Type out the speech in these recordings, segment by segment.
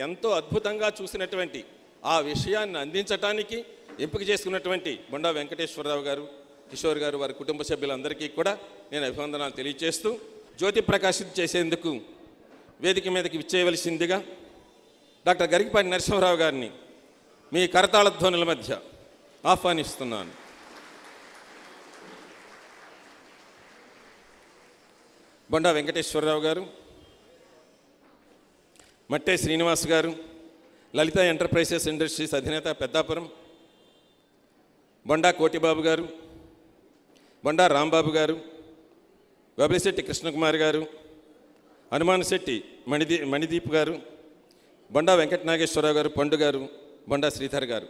ఎంతో అద్భుతంగా చూసినటువంటి ఆ విషయాన్ని అందించడానికి ఎంపిక చేసుకున్నటువంటి బొండా వెంకటేశ్వరరావు గారు, కిషోర్ గారు, వారి కుటుంబ సభ్యులందరికీ కూడా నేను అభివందనాలు తెలియజేస్తూ జ్యోతి ప్రకాశితం చేసేందుకు వేదిక మీదకి విచ్చేయవలసిందిగా డాక్టర్ గరికపాటి నరసింహారావు గారిని మీ కరతాళ ధ్వనుల మధ్య ఆహ్వానిస్తున్నాను. బొండా వెంకటేశ్వరరావు గారు, మట్టే శ్రీనివాస్ గారు, లలిత ఎంటర్ప్రైజెస్ ఇండస్ట్రీస్ అధినేత పెద్దాపురం, బొండా కోటిబాబు గారు, బొండా రాంబాబు గారు, వబలిశెట్టి కృష్ణకుమార్ గారు, హనుమాన్ శెట్టి మణిదీప్ గారు, బొండా వెంకట నాగేశ్వరరావు గారు, పండు గారు, బొండా శ్రీధర్ గారు.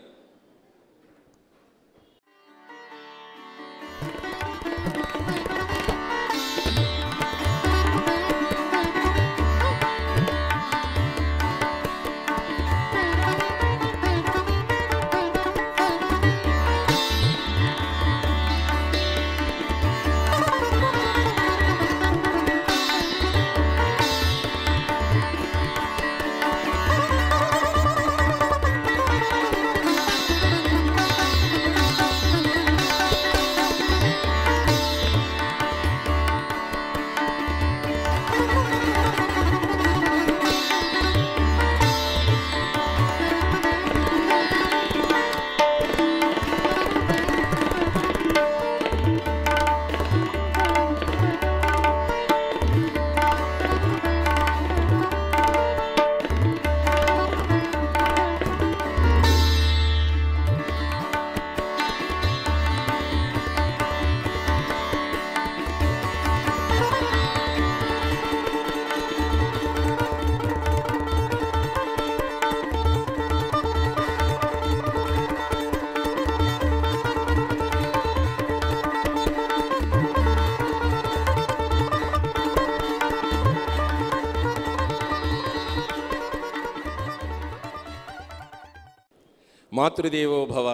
మాతృదేవో భవ,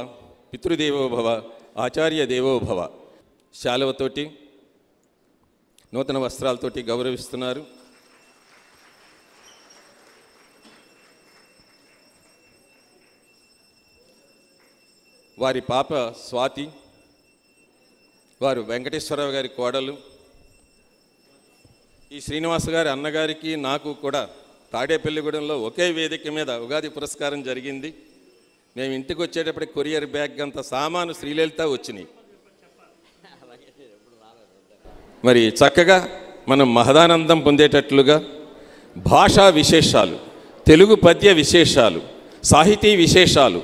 పితృదేవో భవ, ఆచార్య దేవో భవ శాలువతోటి నూతన వస్త్రాలతోటి గౌరవిస్తున్నారు. వారి పాప స్వాతి, వారు వెంకటేశ్వరరావు గారి కోడలు. ఈ శ్రీనివాస గారి అన్నగారికి నాకు కూడా తాడేపల్లిగూడెంలో ఒకే వేదిక మీద ఉగాది పురస్కారం జరిగింది. మేము ఇంటికి వచ్చేటప్పటికి కొరియర్ బ్యాగ్ అంత సామాను శ్రీలలిత వచ్చినాయి. మరి చక్కగా మనం మహదానందం పొందేటట్లుగా భాషా విశేషాలు, తెలుగు పద్య విశేషాలు, సాహితీ విశేషాలు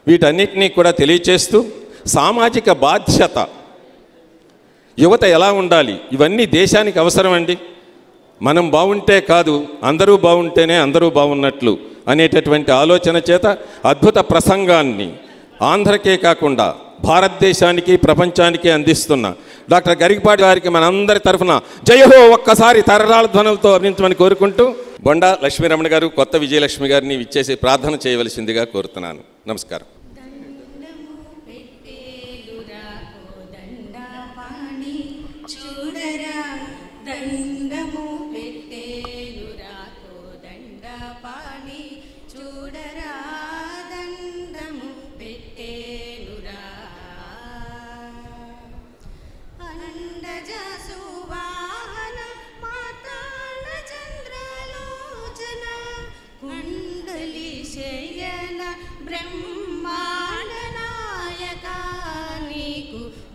వీటన్నిటినీ కూడా తెలియచేస్తూ సామాజిక బాధ్యత, యువత ఎలా ఉండాలి, ఇవన్నీ దేశానికి అవసరం అండి. మనం బాగుంటే కాదు, అందరూ బాగుంటేనే అందరూ బాగున్నట్లు అనేటటువంటి ఆలోచన చేత అద్భుత ప్రసంగాన్ని ఆంధ్రకే కాకుండా భారతదేశానికి, ప్రపంచానికి అందిస్తున్న డాక్టర్ గరికపాటి గారికి మనందరి తరఫున జయహో ఒక్కసారి తరరాల ధ్వనులతో అభినందించమని కోరుకుంటూ బొండా లక్ష్మీరమణ గారు, కొత్త విజయలక్ష్మి గారిని విచ్చేసి ప్రార్థన చేయవలసిందిగా కోరుతున్నాను. నమస్కారం.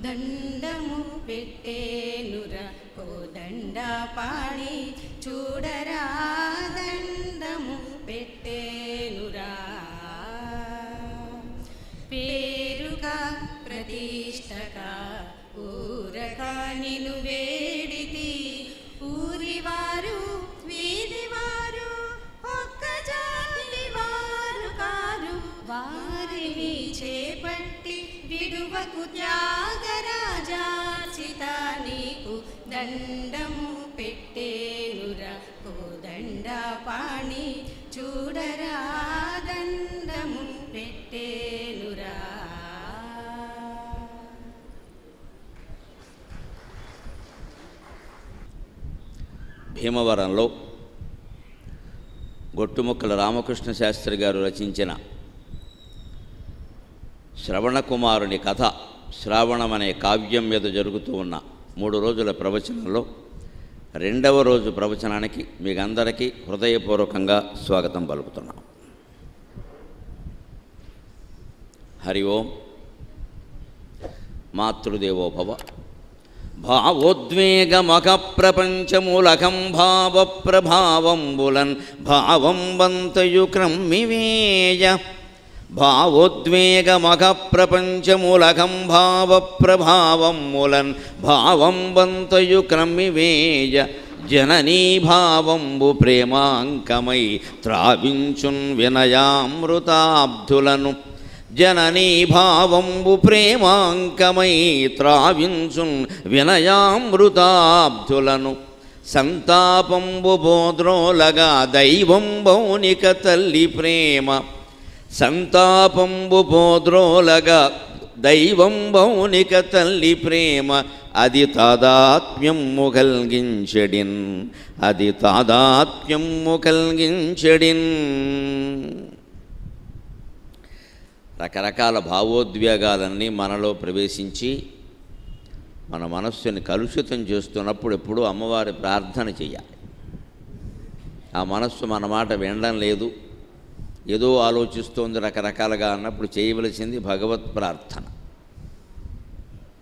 దండము పెట్టేనురా కోదండపాణి చూడరా దండము పెట్టేనురా. పేరుగా ప్రతిష్టగా ఊరగా నిను వేడితి, ఊరివారు వీధివారు ఒక్క జాతి వారు కారు, వారిని చేపట్టి విడువకు త్యాగరాజాచిత నీకు దండము పెట్టేనురా కోదండపాణి చూడరా దండము పెట్టేనురా. భీమవరంలో గొట్టుముక్కల రామకృష్ణ శాస్త్రి గారు రచించిన శ్రవణకుమారుని కథ శ్రావణం అనే కావ్యం మీద జరుగుతూ ఉన్న 3 రోజుల ప్రవచనంలో 2వ రోజు ప్రవచనానికి మీకందరికీ హృదయపూర్వకంగా స్వాగతం పలుకుతున్నాం. హరి ఓం. మాతృదేవోభవ. భావోద్వేగమక ప్రపంచమూలకం భావప్రభావంబులన్ భావం వంతయు క్రమ్మివేయ. భావోద్వేగమక ప్రపంచమూలకం భావప్రభావంబులన్ భావం వంతయు క్రమ్మివేయ. జననీ భావంబు ప్రేమాంకమై త్రావించున్ వినయామృతాబ్ధులను. జననీ భావంబు ప్రేమాంకమై త్రావించున్ వినయామృతాబ్ధులను. సంతాపంబు బోద్రోలగా దైవం బౌనిక తల్లి ప్రేమ. సంతాపంబు బోద్రోలగా దైవం బౌనిక తల్లి ప్రేమ. అది తాదాత్మ్యము కల్గించెడిన్. అది తాదాత్మ్యము కల్గించెడిన్. రకరకాల భావోద్వేగాలన్నీ మనలో ప్రవేశించి మన మనస్సుని కలుషితం చేస్తున్నప్పుడు ఎప్పుడూ అమ్మవారి ప్రార్థన చేయాలి. ఆ మనస్సు మన మాట వినడం లేదు, ఏదో ఆలోచిస్తోంది రకరకాలుగా అన్నప్పుడు చేయవలసింది భగవత్ ప్రార్థన.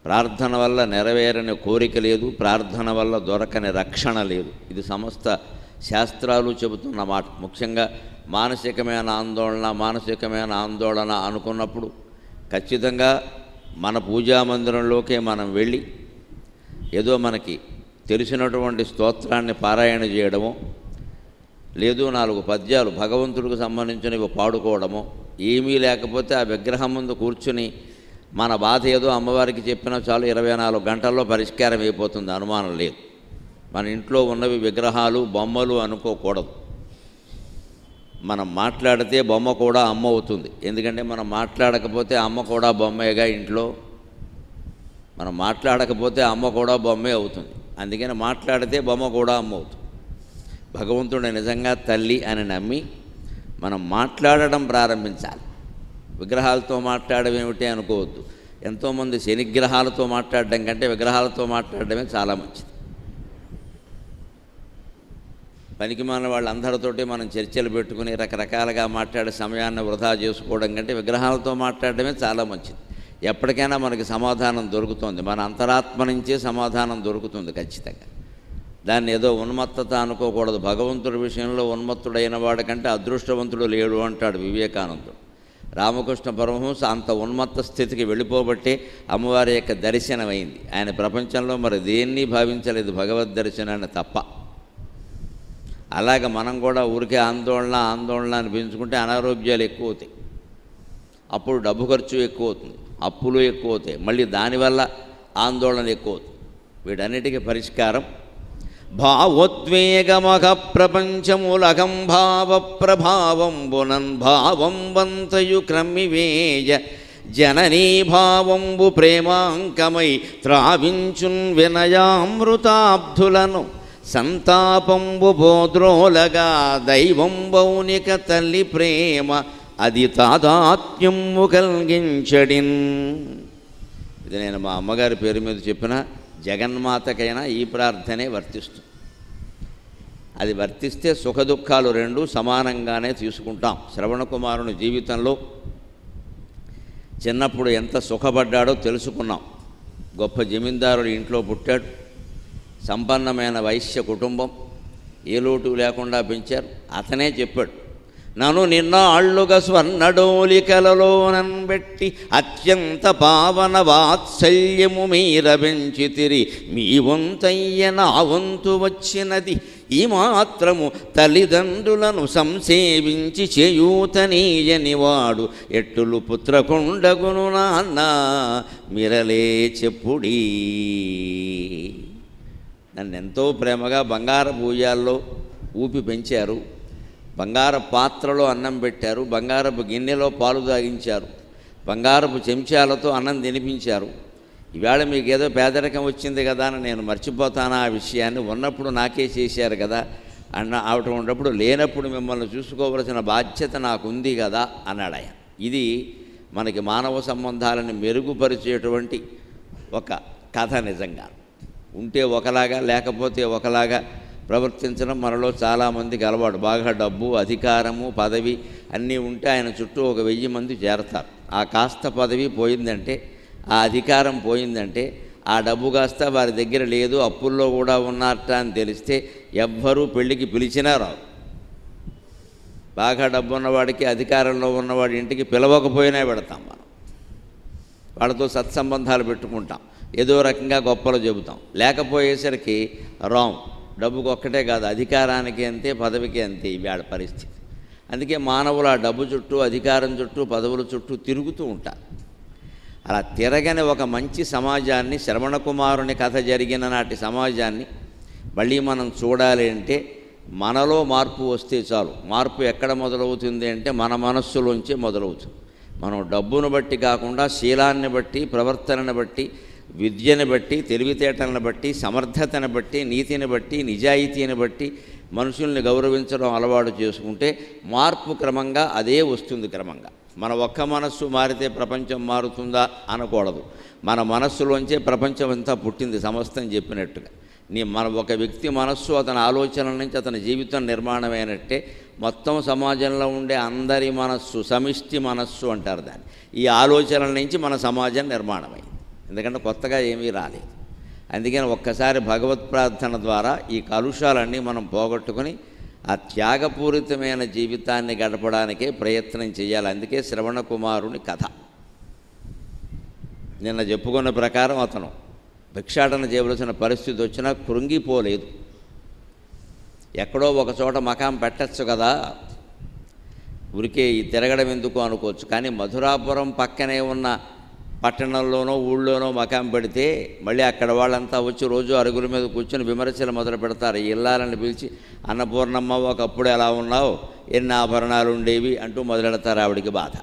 ప్రార్థన వల్ల నెరవేరని కోరిక లేదు, ప్రార్థన వల్ల దొరకని రక్షణ లేదు. ఇది సమస్త శాస్త్రాలు చెబుతున్న మాట. ముఖ్యంగా మానసికమైన ఆందోళన అనుకున్నప్పుడు ఖచ్చితంగా మన పూజా మందిరంలోకే మనం వెళ్ళి ఏదో మనకి తెలిసినటువంటి స్తోత్రాన్ని పారాయణ చేయడమో, లేదు 4 పద్యాలు భగవంతుడికి సంబంధించినవి పాడుకోవడమో, ఏమీ లేకపోతే ఆ విగ్రహం ముందు కూర్చుని మన బాధ ఏదో అమ్మవారికి చెప్పినా చాలు 24 గంటల్లో పరిష్కారం అయిపోతుంది, అనుమానం లేదు. మన ఇంట్లో ఉన్నవి విగ్రహాలు బొమ్మలు అనుకోకూడదు. మనం మాట్లాడితే బొమ్మ కూడా అమ్మ అవుతుంది. ఎందుకంటే మనం మాట్లాడకపోతే అమ్మ కూడా బొమ్మేగా ఇంట్లో. మనం మాట్లాడకపోతే అమ్మ కూడా బొమ్మే అవుతుంది. అందుకని మాట్లాడితే బొమ్మ కూడా అమ్మ అవుతుంది. భగవంతుడు నిజంగా తల్లి అని నమ్మి మనం మాట్లాడడం ప్రారంభించాలి. విగ్రహాలతో మాట్లాడడం ఏమిటి అనుకోవద్దు. ఎంతోమంది శనిగ్రహాలతో మాట్లాడడం కంటే విగ్రహాలతో మాట్లాడడమే చాలా మంచిది. పనికిమాలిన వాళ్ళందరితోటి మనం చర్చలు పెట్టుకుని రకరకాలుగా మాట్లాడే సమయాన్ని వృధా చేసుకోవడం కంటే విగ్రహాలతో మాట్లాడడమే చాలా మంచిది. ఎప్పటికైనా మనకి సమాధానం దొరుకుతుంది. మన అంతరాత్మ నుంచే సమాధానం దొరుకుతుంది ఖచ్చితంగా. దాన్ని ఏదో ఉన్మత్తత అనుకోకూడదు. భగవంతుడి విషయంలో ఉన్మత్తుడైన వాడికంటే అదృష్టవంతుడు లేడు అంటాడు వివేకానందుడు. రామకృష్ణ పరమహంస అంత ఉన్మత్త స్థితికి వెళ్ళిపోబట్టే అమ్మవారి యొక్క దర్శనమైంది. ఆయన ప్రపంచంలో మరి దేన్ని భావించలేదు భగవద్ దర్శనాన్ని తప్ప. అలాగ మనం కూడా ఊరికే ఆందోళన అని పెంచుకుంటే అనారోగ్యాలు ఎక్కువ అవుతాయి. అప్పుడు డబ్బు ఖర్చు ఎక్కువ అవుతుంది, అప్పులు ఎక్కువ అవుతాయి, మళ్ళీ దానివల్ల ఆందోళన ఎక్కువ అవుతుంది. వీటన్నిటికీ పరిష్కారం భావోద్వేగమక ప్రపంచమూలకం భావప్రభావంబునన్ భావం వంతయు క్రమ్మివేయ. జననీ భావంబు ప్రేమాంకమై త్రావించున్ వినయామృతాబ్ధులను. సంతాపంబు బోద్రోలగా దైవం బౌనిక తల్లి ప్రేమ. అది తాదాత్మ్యము కల్గించడిన్. ఇది నేను మా అమ్మగారి పేరు మీద చెప్పిన జగన్మాతకైనా ఈ ప్రార్థనే వర్తిస్తుంది. అది వర్తిస్తే సుఖదుఖాలు రెండూ సమానంగానే తీసుకుంటాం. శ్రవణకుమారుని జీవితంలో చిన్నప్పుడు ఎంత సుఖపడ్డాడో తెలుసుకున్నాం. గొప్ప జమీందారుడి ఇంట్లో పుట్టాడు. సంపన్నమైన వైశ్య కుటుంబం, ఏ లోటు లేకుండా పెంచారు. అతనే చెప్పాడు, నన్ను నిన్నాళ్ళుగా స్వర్ణడోలికలలో నన్బెట్టి అత్యంత పావన వాత్సల్యము మీర పెంచితిరి. మీ వంతయ్య నా వంతు వచ్చినది ఈ మాత్రము తల్లిదండ్రులను సంసేవించి చేయూతనీయని వాడు ఎట్టులు పుత్రకొండగును నాన్న మిరలే చెప్పుడీ. నన్ను ఎంతో ప్రేమగా బంగారు భూయాల్లో ఊపి పెంచారు, బంగారు పాత్రలో అన్నం పెట్టారు, బంగారపు గిన్నెలో పాలు తాగించారు, బంగారపు చెంచాలతో అన్నం తినిపించారు. ఈవేళ మీకు ఏదో పేదరికం వచ్చింది కదా అని నేను మర్చిపోతానా ఆ విషయాన్ని? ఉన్నప్పుడు నాకే చేశారు కదా అవటం ఉన్నప్పుడు లేనప్పుడు మిమ్మల్ని చూసుకోవలసిన బాధ్యత నాకుంది కదా అన్నాడు ఆయన. ఇది మనకి మానవ సంబంధాలను మెరుగుపరిచేటువంటి ఒక కథ. నిజంగా ఉంటే ఒకలాగా లేకపోతే ఒకలాగా ప్రవర్తించడం మనలో చాలామందికి అలవాటు. బాగా డబ్బు, అధికారము, పదవి అన్నీ ఉంటే ఆయన చుట్టూ 1000 మంది చేరతారు. ఆ కాస్త పదవి పోయిందంటే, ఆ అధికారం పోయిందంటే, ఆ డబ్బు కాస్త వారి దగ్గర లేదు, అప్పుల్లో కూడా ఉన్నారట అని తెలిస్తే ఎవ్వరూ పెళ్ళికి పిలిచినా రావు. బాగా డబ్బు ఉన్నవాడికి, అధికారంలో ఉన్నవాడి ఇంటికి పిలవకపోయినా పెడతాం మనం. వాళ్ళతో సత్సంబంధాలు పెట్టుకుంటాం, ఏదో రకంగా గొప్పలు చెబుతాం. లేకపోయేసరికి రాంగ్. డబ్బుకు ఒక్కటే కాదు, అధికారానికి అంతే, పదవికి అంతే ఇవాళ పరిస్థితి. అందుకే మానవులు ఆ డబ్బు చుట్టూ, అధికారం చుట్టూ, పదవుల చుట్టూ తిరుగుతూ ఉంటారు. అలా తిరగని ఒక మంచి సమాజాన్ని, శ్రవణ కుమారుని కథ జరిగిన నాటి సమాజాన్ని మళ్ళీ మనం చూడాలి అంటే మనలో మార్పు వస్తే చాలు. మార్పు ఎక్కడ మొదలవుతుంది అంటే మన మనస్సులోంచే మొదలవుతుంది. మనం డబ్బును బట్టి కాకుండా శీలాన్ని బట్టి, ప్రవర్తనను బట్టి, విద్యను బట్టి, తెలివితేటలను బట్టి, సమర్థతను బట్టి, నీతిని బట్టి, నిజాయితీని బట్టి మనుషుల్ని గౌరవించడం అలవాటు చేసుకుంటే మార్పు క్రమంగా అదే వస్తుంది. క్రమంగా మన ఒక్క మనస్సు మారితే ప్రపంచం మారుతుందా అనకూడదు. మన మనస్సులోంచే ప్రపంచం అంతా పుట్టింది, సమస్తం చెప్పినట్టుగా. మన ఒక వ్యక్తి మనస్సు, అతని ఆలోచనల నుంచి అతని జీవితం నిర్మాణమైనట్టే మొత్తం సమాజంలో ఉండే అందరి మనస్సు, సమిష్టి మనస్సు అంటారు దాన్ని. ఈ ఆలోచనల నుంచి మన సమాజం నిర్మాణమైంది. ఎందుకంటే కొత్తగా ఏమీ రాలేదు. అందుకని ఒక్కసారి భగవత్ ప్రార్థన ద్వారా ఈ కలుషాలన్నీ మనం పోగొట్టుకొని ఆ త్యాగపూరితమైన జీవితాన్ని గడపడానికే ప్రయత్నం చేయాలి. అందుకే శ్రవణ కుమారుని కథ. నిన్న చెప్పుకున్న ప్రకారం అతను భిక్షాటన చేయవలసిన పరిస్థితి వచ్చినా కృంగిపోలేదు. ఎక్కడో ఒక చోట మకాం పెట్టచ్చు కదా, ఊరికే ఈ తిరగడం ఎందుకు అనుకోవచ్చు. కానీ మధురాపురం పక్కనే ఉన్న పట్టణంలోనో ఊళ్ళోనో మకాం పెడితే మళ్ళీ అక్కడ వాళ్ళంతా వచ్చి రోజు అరుగుల మీద కూర్చొని విమర్శలు మొదలు పెడతారు. ఇల్లాలని పిలిచి, అన్నపూర్ణమ్మ ఒకప్పుడు ఎలా ఉన్నావు, ఎన్ని ఆభరణాలు ఉండేవి అంటూ మొదలెడతారు. ఆవిడికి బాధ.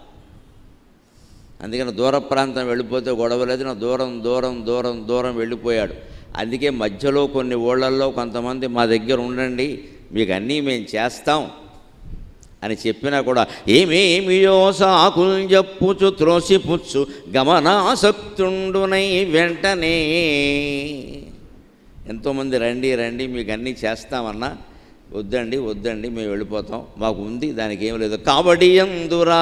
అందుకని దూర ప్రాంతం వెళ్ళిపోతే గొడవ లేదు. నా దూరం దూరం దూరం దూరం వెళ్ళిపోయాడు. అందుకే మధ్యలో కొన్ని ఊళ్ళల్లో కొంతమంది మా దగ్గర ఉండండి, మీకు అన్నీ మేము చేస్తాం అని చెప్పినా కూడా ఏమేమియో సాకులు చెప్పుచు త్రోసిపుచ్చు గమనాసక్తుండునై వెంటనే ఎంతోమంది రండి రండి మీకు అన్నీ చేస్తామన్నా వద్దండి వద్దండి మేము వెళ్ళిపోతాం, మాకు ఉంది దానికి ఏం లేదు. కాబడి ఎందురా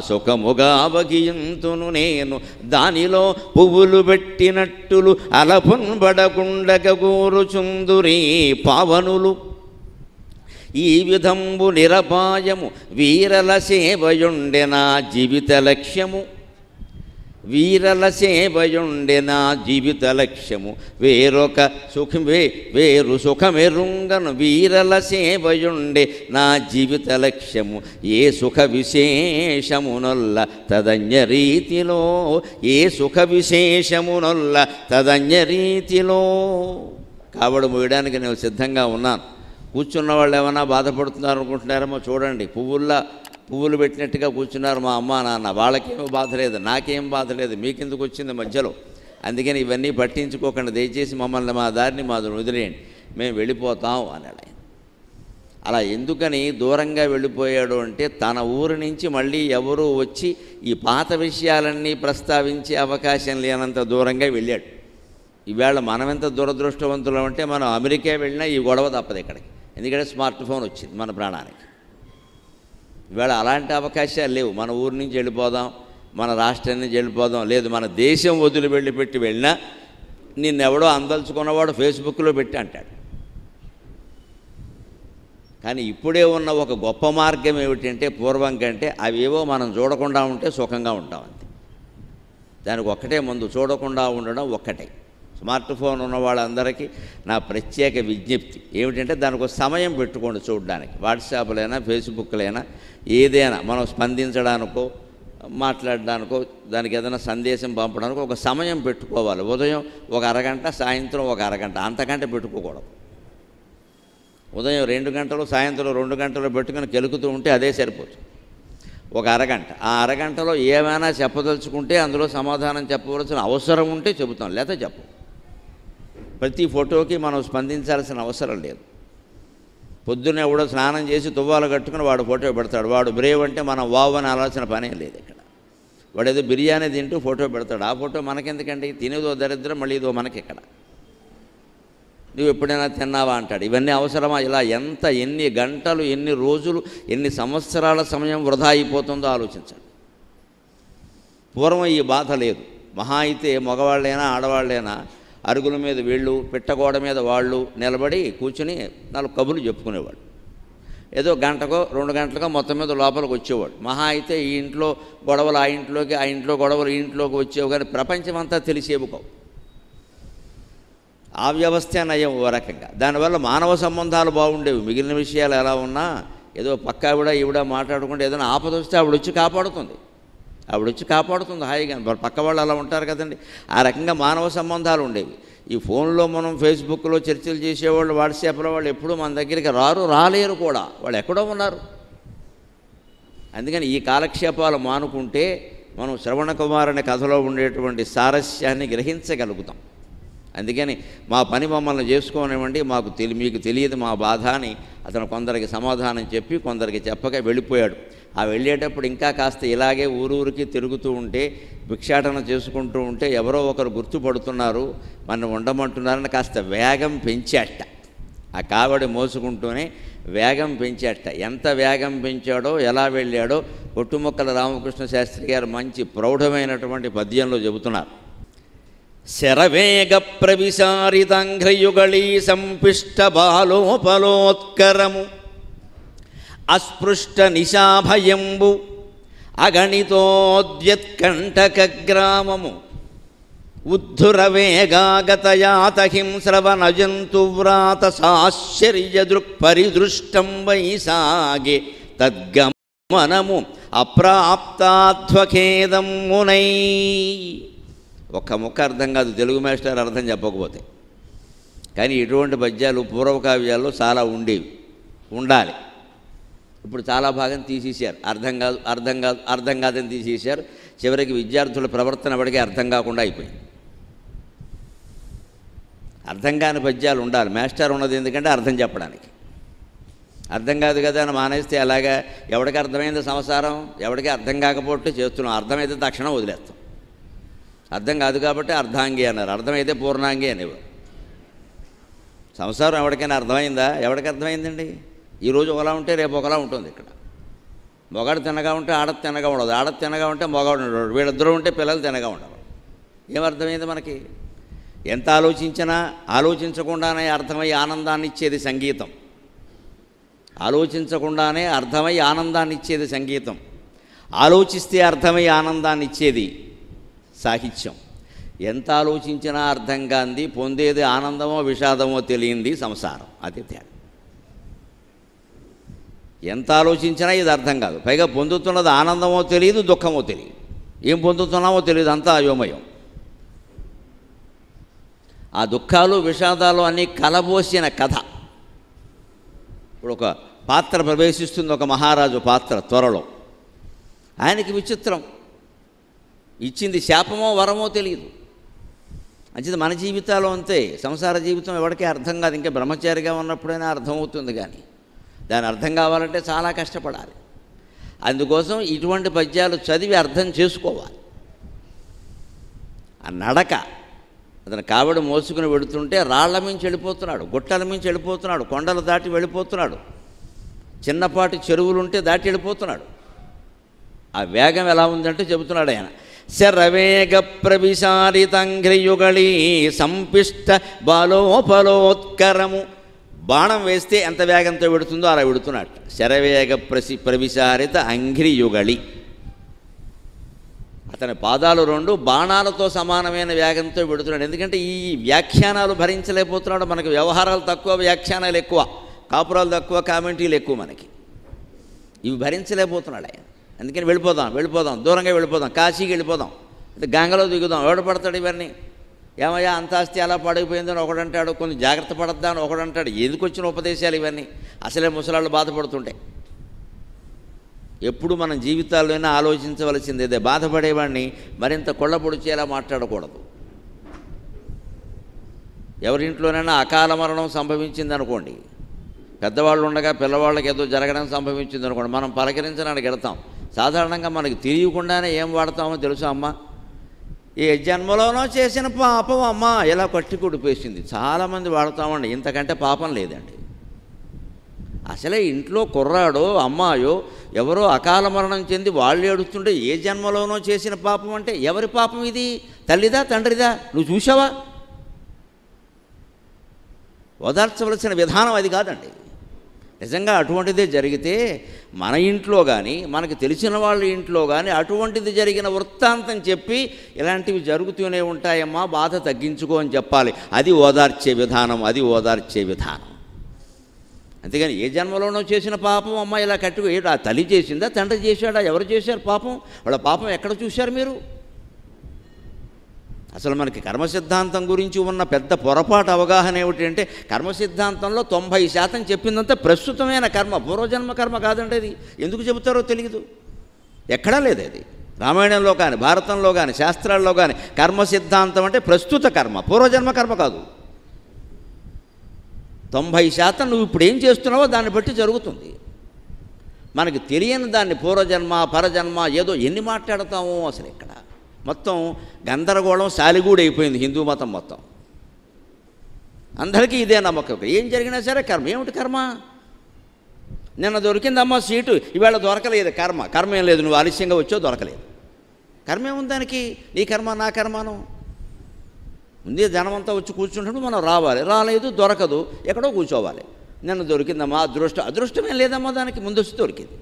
సుఖముగా బగియంతును నేను దానిలో పువ్వులు పెట్టినట్టులు అలపున్బడకుండగ కూరుచుందురీ పావనులు. ఈ విధంబు నిరపాయము వీరల సేవయుండె నా జీవిత లక్ష్యము. వీరల సేవయుండె నా జీవిత లక్ష్యము వేరొక వేరు సుఖమెరుంగను. వీరల సేవయుండె నా జీవిత లక్ష్యము ఏ సుఖ విశేషమునొల్ల తదన్య రీతిలో. ఏ సుఖ విశేషమునొల్ల తదన్య రీతిలో. కావడి మోయడానికి నేను సిద్ధంగా ఉన్నాను. కూర్చున్న వాళ్ళు ఏమన్నా బాధపడుతున్నారు అనుకుంటున్నారేమో చూడండి. పువ్వులు పెట్టినట్టుగా కూర్చున్నారు మా అమ్మ నాన్న. వాళ్ళకేమో బాధ లేదు, నాకేం బాధ లేదు, మీకెందుకు వచ్చింది మధ్యలో. అందుకని ఇవన్నీ పట్టించుకోకండి దయచేసి, మమ్మల్ని మా దారిని మాది వదిలేయండి, మేము వెళ్ళిపోతాం అన్నాడు ఆయన. అలా ఎందుకని దూరంగా వెళ్ళిపోయాడు అంటే తన ఊరి నుంచి మళ్ళీ ఎవరూ వచ్చి ఈ పాత విషయాలన్నీ ప్రస్తావించే అవకాశం లేనంత దూరంగా వెళ్ళాడు. ఈవేళ మనం ఎంత దురదృష్టవంతులం అంటే మనం అమెరికా వెళ్ళినా ఈ గొడవ తప్పదు ఇక్కడికి. ఎందుకంటే స్మార్ట్ ఫోన్ వచ్చింది మన ప్రాణానికి. ఈవేళ అలాంటి అవకాశాలు లేవు. మన ఊరి నుంచి వెళ్ళిపోదాం, మన రాష్ట్రం నుంచి వెళ్ళిపోదాం, లేదు మన దేశం వదిలి వెళ్ళినా నిన్నెవడో అందలుచుకున్నవాడు ఫేస్బుక్లో పెట్టి అంటాడు. కానీ ఇప్పుడే ఉన్న ఒక గొప్ప మార్గం ఏమిటంటే పూర్వం కంటే అవేవో మనం చూడకుండా ఉంటే సుఖంగా ఉంటాం అంతే. దానికి ఒక్కటే ముందు, చూడకుండా ఉండడం ఒక్కటే. స్మార్ట్ ఫోన్ ఉన్న వాళ్ళందరికీ నా ప్రత్యేక విజ్ఞప్తి ఏమిటంటే దానికి ఒక సమయం పెట్టుకోండి చూడడానికి. వాట్సాప్లైనా ఫేస్బుక్లైనా ఏదైనా మనం స్పందించడానికో మాట్లాడడానికో దానికి ఏదైనా సందేశం పంపడానికో ఒక సమయం పెట్టుకోవాలి. ఉదయం ఒక అరగంట, సాయంత్రం ఒక అరగంట, అంతకంటే పెట్టుకోకూడదు. ఉదయం 2 గంటలు, సాయంత్రం 2 గంటలు పెట్టుకుని కెలుకుతూ ఉంటే అదే సరిపోతుంది. ఒక అరగంట, ఆ అరగంటలో ఏమైనా చెప్పదలుచుకుంటే అందులో సమాధానం చెప్పవలసిన అవసరం ఉంటే చెబుతాం, లేకపోతే చెప్పం. ప్రతి ఫోటోకి మనం స్పందించాల్సిన అవసరం లేదు. పొద్దున్నే కూడా స్నానం చేసి తువ్వాలు కట్టుకుని వాడు ఫోటో పెడతాడు. వాడు బ్రేవ్ అంటే మనం వావ్ అని ఆలోచన పనే లేదు ఇక్కడ. వాడు ఏదో బిర్యానీ తింటూ ఫోటో పెడతాడు. ఆ ఫోటో మనకెందుకండి? తినేదో దరిద్రం, మళ్ళీ ఇదో మనకి ఇక్కడ. నువ్వు ఎప్పుడైనా తిన్నావా అంటాడు. ఇవన్నీ అవసరమా? ఇలా ఎన్ని గంటలు, ఎన్ని రోజులు, ఎన్ని సంవత్సరాల సమయం వృధా అయిపోతుందో ఆలోచించండి. పూర్వం ఈ బాధ లేదు. మహా అయితే మగవాళ్ళైనా ఆడవాళ్ళైనా అరుగుల మీద వీళ్ళు, పిట్టగోడ మీద వాళ్ళు నిలబడి కూర్చుని 4 కబుర్లు చెప్పుకునేవాడు. ఏదో గంటకో 2 గంటలకో మొత్తం మీద లోపలికి వచ్చేవాడు. మహా అయితే ఈ ఇంట్లో గొడవలు ఆ ఇంట్లోకి, ఆ ఇంట్లో గొడవలు ఈ ఇంట్లోకి వచ్చేవి, కానీ ప్రపంచం అంతా తెలిసేవి కావు. ఆ వ్యవస్థ నయం ఓ రకంగా. దానివల్ల మానవ సంబంధాలు బాగుండేవి. మిగిలిన విషయాలు ఎలా ఉన్నా ఏదో పక్క ఈవిడ మాట్లాడుకుంటే ఏదైనా ఆపద వస్తే ఆవిడ వచ్చి కాపాడుతుంది హాయిగా. పక్క వాళ్ళు అలా ఉంటారు కదండి. ఆ రకంగా మానవ సంబంధాలు ఉండేవి. ఈ ఫోన్లో మనం ఫేస్బుక్లో చర్చలు చేసేవాళ్ళు, వాట్సాప్లో వాళ్ళు ఎప్పుడూ మన దగ్గరికి రాలేరు కూడా. వాళ్ళు ఎక్కడో ఉన్నారు. అందుకని ఈ కాలక్షేపాలు మానుకుంటే మనం శ్రవణ కుమార్ అనే కథలో ఉండేటువంటి సారస్యాన్ని గ్రహించగలుగుతాం. అందుకని మా పని మమ్మల్ని చేసుకోనివ్వండి, మీకు తెలియదు మా బాధ అని అతను కొందరికి సమాధానం చెప్పి కొందరికి చెప్పక వెళ్ళిపోయాడు. ఆ వెళ్ళేటప్పుడు ఇంకా కాస్త ఇలాగే ఊరూరికి తిరుగుతూ ఉంటే, భిక్షాటన చేసుకుంటూ ఉంటే ఎవరో ఒకరు గుర్తుపడుతున్నారు, మనం ఉండమంటున్నారని కాస్త వేగం పెంచాట. ఆ కావడి మోసుకుంటూనే వేగం పెంచాట. ఎంత వేగం పెంచాడో, ఎలా వెళ్ళాడో కొట్టుముక్కల రామకృష్ణ శాస్త్రి గారు మంచి ప్రౌఢమైనటువంటి పద్యంలో చెబుతున్నారు. శరవేగ ప్రవిశారితాంఘ్రయుగళీ సంపిష్ట బాలోపలోత్కరము అస్పృష్ట నిశాభయంబు అగణితోద్యత్కంటక గ్రామము ఉద్ధురవేగాగతయాత హింస్రవణ జంతువ్రాత సాశ్చర్య దృక్పరిదృష్టం వైసాగే తద్గమనము అప్రాప్తాధ్వఖేదం మునై. ఒక్క ముక్క అర్థం కాదు తెలుగు మాస్టర్ అర్థం చెప్పకపోతే. కానీ ఇటువంటి పద్యాలు పూర్వకావ్యాల్లో చాలా ఉండాలి. ఇప్పుడు చాలా భాగం తీసేశారు. అర్థం కాదని తీసేశారు. చివరికి విద్యార్థుల ప్రవర్తన వాడికి అర్థం కాకుండా అయిపోయింది. అర్థం కాని పద్యాలు ఉండాలి. మాస్టర్ ఉన్నది ఎందుకంటే అర్థం చెప్పడానికి. అర్థం కాదు కదా అని మానేస్తే అలాగా ఎవడికి అర్థమైంది సంసారం, ఎవడికి అర్థం కాకపోతే చేస్తున్నాం. అర్థమైతే తక్షణం వదిలేస్తాం. అర్థం కాదు కాబట్టి అర్ధాంగి అన్నారు, అర్థమైతే పూర్ణాంగి అనేవారు. సంసారం ఎవరికైనా అర్థమైందా? ఎవరికి అర్థమైందండి? ఈరోజు ఒకలా ఉంటే రేపు ఒకలా ఉంటుంది. ఇక్కడ మొగాడు తినగా ఉంటే ఆడది తినగా ఉండదు, ఆడది తినగా ఉంటే మొగాడు ఉండడు, వీళ్ళిద్దరూ ఉంటే పిల్లలు తినగా ఉండరు. ఏమర్థమైంది మనకి? ఎంత ఆలోచించినా ఆలోచించకుండానే అర్థమై ఆనందాన్ని ఇచ్చేది సంగీతం. ఆలోచించకుండానే అర్థమై ఆనందాన్ని ఇచ్చేది సంగీతం. ఆలోచిస్తే అర్థమై ఆనందాన్ని ఇచ్చేది సాహిత్యం. ఎంత ఆలోచించినా అర్థం కాంది, పొందేది ఆనందమో విషాదమో తెలియంది సంసారం. అది తేడా. ఎంత ఆలోచించినా ఇది అర్థం కాదు. పైగా పొందుతున్నది ఆనందమో తెలియదు, దుఃఖమో తెలియదు, ఏం పొందుతున్నామో తెలియదు, అంతా అయోమయం. ఆ దుఃఖాలు విషాదాలు అన్నీ కలబోసిన కథ. ఇప్పుడు ఒక పాత్ర ప్రవేశిస్తుంది, ఒక మహారాజు పాత్ర త్వరలో. ఆయనకి విచిత్రం, ఇచ్చింది శాపమో వరమో తెలియదు. అంచేది మన జీవితాలు అంతే. సంసార జీవితం ఎవరికీ అర్థం కాదు. ఇంకా బ్రహ్మచారిగా ఉన్నప్పుడైనా అర్థమవుతుంది, కానీ దాని అర్థం కావాలంటే చాలా కష్టపడాలి. అందుకోసం ఇటువంటి పద్యాలు చదివి అర్థం చేసుకోవాలి. ఆ నడక, అతను కావడి మోసుకుని వెళుతుంటే రాళ్ల మించి వెళ్ళిపోతున్నాడు, గుట్టల మించి వెళ్ళిపోతున్నాడు, కొండలు దాటి వెళ్ళిపోతున్నాడు, చిన్నపాటి చెరువులుంటే దాటి వెళ్ళిపోతున్నాడు. ఆ వేగం ఎలా ఉందంటే చెబుతున్నాడు ఆయన. శరవేగ ప్రవిశారితాంఘ్రయుగళీ సంపిష్ట బాలోపలోత్కరము. బాణం వేస్తే ఎంత వేగంతో వెడుతుందో అలా వెడుతున్నాడు. శరవేగ ప్రవిశారిత అంఘ్రియుగళి. అతని పాదాలు 2 బాణాలతో సమానమైన వేగంతో వెడుతున్నాడు. ఎందుకంటే ఈ వ్యాఖ్యానాలు భరించలేకపోతున్నాడు. మనకి వ్యవహారాలు తక్కువ, వ్యాఖ్యానాలు ఎక్కువ, కాపురాలు తక్కువ, కామెంటీలు ఎక్కువ. మనకి ఇవి భరించలేకపోతున్నాడు ఆయన. అందుకని వెళ్ళిపోదాం, దూరంగా వెళ్ళిపోదాం, కాశీకి వెళ్ళిపోదాం, గంగలో దిగుదాం. ఎవడు పడతాడు ఇవన్నీ? ఏమయ్యా అంత ఆస్తి ఎలా పాడైపోయిందని ఒకడంటాడు, కొంచెం జాగ్రత్త పడద్దా అని ఒకడంటాడు. ఎందుకు వచ్చిన ఉపదేశాలు ఇవన్నీ? అసలే ముసలాళ్ళు బాధపడుతుంటే. ఎప్పుడు మన జీవితాల్లోనే ఆలోచించవలసిందేదే. బాధపడేవాడిని మరింత కొళ్ళపొడిచేలా మాట్లాడకూడదు. ఎవరింట్లోనైనా అకాల మరణం సంభవించిందనుకోండి, పెద్దవాళ్ళు ఉండగా పిల్లవాళ్ళకి ఏదో జరగడం సంభవించింది అనుకోండి, మనం పలకరించడానికి వెళ్తాం. సాధారణంగా మనకి తెలియకుండానే ఏం వాడతామో తెలుసా అమ్మ? ఏ జన్మలోనో చేసిన పాపం అమ్మ ఇలా కట్టి కుడిపేసింది. చాలామంది వాడతామండి. ఇంతకంటే పాపం లేదండి. అసలే ఇంట్లో కుర్రాడో అమ్మాయో ఎవరో అకాల మరణం చెంది వాళ్ళు ఏడుస్తుంటే ఏ జన్మలోనో చేసిన పాపం అంటే ఎవరి పాపం ఇది? తల్లిదా తండ్రిదా? నువ్వు చూసావా? ఓదార్చవలసిన విధానం అది కాదండి. నిజంగా అటువంటిదే జరిగితే మన ఇంట్లో కానీ మనకు తెలిసిన వాళ్ళ ఇంట్లో కానీ అటువంటిది జరిగిన వృత్తాంతం చెప్పి ఇలాంటివి జరుగుతూనే ఉంటాయమ్మా, బాధ తగ్గించుకో అని చెప్పాలి. అది ఓదార్చే విధానం, అది ఓదార్చే విధానం. అంతేగాని ఏ జన్మలోనో చేసిన పాపం అమ్మ ఇలా కట్టుకో, ఆ తల్లి చేసిందా తండ్రి చేశాడా? ఎవరు చేశారు పాపం? వాళ్ళ పాపం ఎక్కడ చూశారు మీరు? అసలు మనకి కర్మ సిద్ధాంతం గురించి ఉన్న పెద్ద పొరపాటు అవగాహన ఏమిటంటే, కర్మ సిద్ధాంతంలో 90% చెప్పిందంతా ప్రస్తుతమైన కర్మ, పూర్వజన్మ కర్మ కాదండి. అది ఎందుకు చెబుతారో తెలియదు. ఎక్కడా లేదు అది. రామాయణంలో కానీ భారతంలో కానీ శాస్త్రాల్లో కానీ కర్మ సిద్ధాంతం అంటే ప్రస్తుత కర్మ, పూర్వజన్మ కర్మ కాదు. 90% నువ్వు ఇప్పుడు ఏం చేస్తున్నావో దాన్ని బట్టి జరుగుతుంది. మనకి తెలియని దాన్ని పూర్వజన్మ పరజన్మ ఏదో ఎన్ని మాట్లాడతామో అసలు ఇక్కడ మొత్తం గందరగోళం సాలిగూడు అయిపోయింది హిందూ మతం మొత్తం. అందరికీ ఇదే నమ్మకం. ఏం జరిగినా సరే కర్మ. ఏమిటి కర్మ? నిన్న దొరికిందమ్మా సీటు, ఇవాళ దొరకలేదు. కర్మ. కర్మ ఏం లేదు, నువ్వు ఆలస్యంగా వచ్చావు దొరకలేదు. కర్మ ఏముంది దానికి? నీ కర్మ నా కర్మను. ముందే జనమంతా వచ్చి కూర్చుంటున్నప్పుడు మనం రావాలి, రాలేదు దొరకదు, ఎక్కడో కూర్చోవాలి. నిన్న దొరికిందమ్మా అదృష్టం. అదృష్టమేం లేదమ్మా దానికి, ముందు వచ్చి దొరికింది.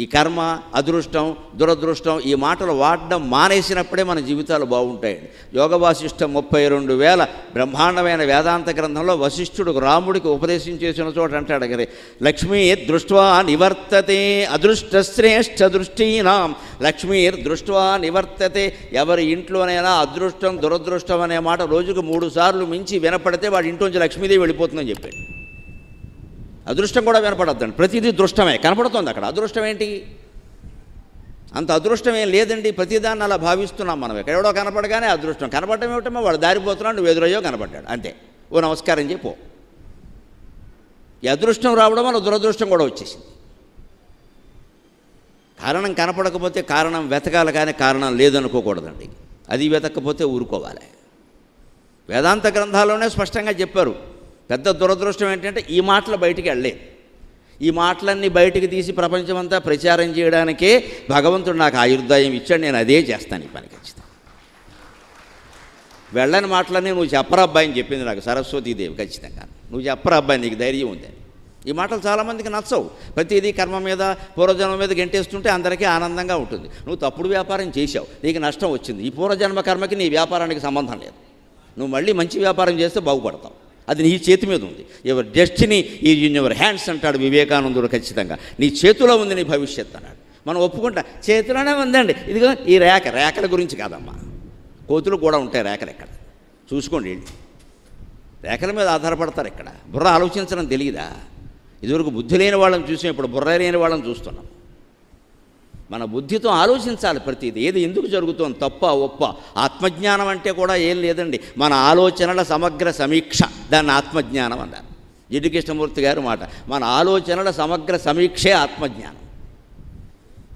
ఈ కర్మ అదృష్టం దురదృష్టం ఈ మాటలు వాడడం మానేసినప్పుడే మన జీవితాలు బాగుంటాయండి. యోగ వాసిష్టం 32,000 బ్రహ్మాండమైన వేదాంత గ్రంథంలో వశిష్ఠుడు రాముడికి ఉపదేశం చేసిన చోట అంటాడు కదా, లక్ష్మీర్ దృష్ట్వా నివర్తతే అదృష్టశ్రేష్ఠ దృష్టీనాం లక్ష్మీర్ దృష్ట్వా నివర్తతే. ఎవరి ఇంట్లోనైనా అదృష్టం దురదృష్టం అనే మాట రోజుకు 3 సార్లు మించి వినపడితే వాడి ఇంట్లోంచి లక్ష్మీదేవి వెళ్ళిపోతుందని చెప్పాడు. అదృష్టం కూడా వినపడద్దండి, ప్రతిదీ దృష్టమే కనపడుతుంది అక్కడ. అదృష్టం ఏంటి? అంత అదృష్టం ఏం లేదండి. ప్రతిదాన్ని అలా భావిస్తున్నాం మనం. ఎక్కడెవడో కనపడగానే అదృష్టం. కనపడటం ఏమిటమ్మా? వాడు దారిపోతున్నాడు, నువ్వు ఎదురయ్యో కనపడ్డాడు అంతే, ఓ నమస్కారం చెప్పు. ఈ అదృష్టం రావడం వల్ల దురదృష్టం కూడా వచ్చేసింది. కారణం కనపడకపోతే కారణం వెతకాలి, కానీ కారణం లేదనుకోకూడదండి. అది వెతకపోతే ఊరుకోవాలి. వేదాంత గ్రంథాల్లోనే స్పష్టంగా చెప్పారు. పెద్ద దురదృష్టం ఏంటంటే ఈ మాటలు బయటికి వెళ్ళలేదు. ఈ మాటలన్నీ బయటికి తీసి ప్రపంచమంతా ప్రచారం చేయడానికే భగవంతుడు నాకు ఆయుర్దాయం ఇచ్చాడు. నేను అదే చేస్తాను ఈ పని ఖచ్చితంగా. వెళ్ళని మాటలన్నీ నువ్వు చెప్పరా అబ్బాయి అని చెప్పింది నాకు సరస్వతీదేవి. ఖచ్చితంగా నువ్వు చెప్పరా అబ్బాయి, నీకు ధైర్యం ఉందని. ఈ మాటలు చాలామందికి నచ్చవు. ప్రతిదీ కర్మ మీద పూర్వజన్మ మీద గెంటేస్తుంటే అందరికీ ఆనందంగా ఉంటుంది. నువ్వు తప్పుడు వ్యాపారం చేశావు, నీకు నష్టం వచ్చింది. ఈ పూర్వజన్మ కర్మకి నీ వ్యాపారానికి సంబంధం లేదు. నువ్వు మళ్ళీ మంచి వ్యాపారం చేస్తే బాగుపడతావు. అది నీ చేతి మీద ఉంది. Your destiny is in your hands అంటాడు వివేకానందుడు. ఖచ్చితంగా నీ చేతిలో ఉంది నీ భవిష్యత్తు అన్నాడు. మనం ఒప్పుకుంటా, చేతిలోనే ఉందండి. ఇదిగో ఈ రేఖల గురించి కాదమ్మా, కోతులు కూడా ఉంటాయి రేఖలు. ఎక్కడ చూసుకోండి, రేఖల మీద ఆధారపడతారు. ఇక్కడ బుర్ర ఆలోచించడం తెలియదా? ఇదివరకు బుద్ధి లేని వాళ్ళని చూసాం, ఇప్పుడు బుర్ర లేని వాళ్ళని చూస్తున్నాం. మన బుద్ధితో ఆలోచించాలి ప్రతిదీ. ఏది ఎందుకు జరుగుతోంది, తప్ప ఒప్ప. ఆత్మజ్ఞానం అంటే కూడా ఏం లేదండి, మన ఆలోచనల సమగ్ర సమీక్ష. దాన్ని ఆత్మజ్ఞానం అన్నారు జిడ్డు కృష్ణమూర్తి గారి మాట. మన ఆలోచనల సమగ్ర సమీక్షే ఆత్మజ్ఞానం.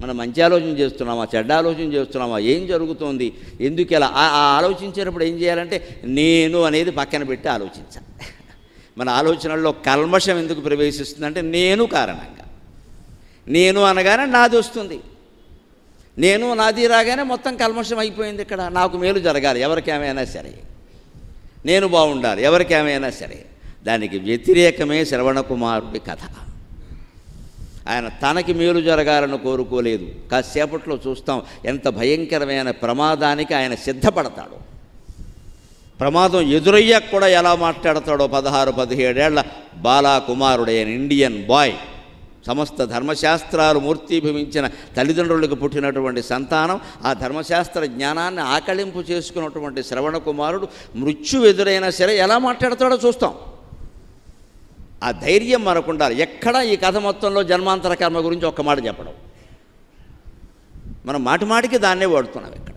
మనం మంచి ఆలోచన చేస్తున్నామా, చెడ్డ ఆలోచన చేస్తున్నామా, ఏం జరుగుతోంది, ఎందుకు ఇలా ఆలోచించేటప్పుడు ఏం చేయాలంటే నేను అనేది పక్కన పెట్టి ఆలోచించాలి. మన ఆలోచనల్లో కల్మషం ఎందుకు ప్రవేశిస్తుందంటే నేను కారణంగా. నేను అనగానే నాది వస్తుంది, నేను నాది రాగానే మొత్తం కల్మషం అయిపోయింది. ఇక్కడ నాకు మేలు జరగాలి ఎవరికేమైనా సరే, నేను బాగుండాలి ఎవరికేమైనా సరే. దానికి వ్యతిరేకమే శ్రవణ కుమారుడి కథ. ఆయన తనకి మేలు జరగాలని కోరుకోలేదు. కాసేపట్లో చూస్తాం ఎంత భయంకరమైన ప్రమాదానికి ఆయన సిద్ధపడతాడు. ప్రమాదం ఎదురయ్యాక కూడా ఎలా మాట్లాడతాడో. 16-17 ఏళ్ల బాలాకుమారుడైన ఇండియన్ బాయ్, సమస్త ధర్మశాస్త్రాలు మూర్తీభవించిన తల్లిదండ్రులకు పుట్టినటువంటి సంతానం, ఆ ధర్మశాస్త్ర జ్ఞానాన్ని ఆకళింపు చేసుకున్నటువంటి శ్రవణ కుమారుడు మృత్యు ఎదురైనా సరే ఎలా మాట్లాడతాడో చూస్తాం. ఆ ధైర్యం మనకు ఉండాలి. ఎక్కడ ఈ కథ మొత్తంలో జన్మాంతర కర్మ గురించి ఒక్క మాట చెప్పడం, మనం మాటిమాటికి దాన్నే వాడుతున్నాం. ఇక్కడ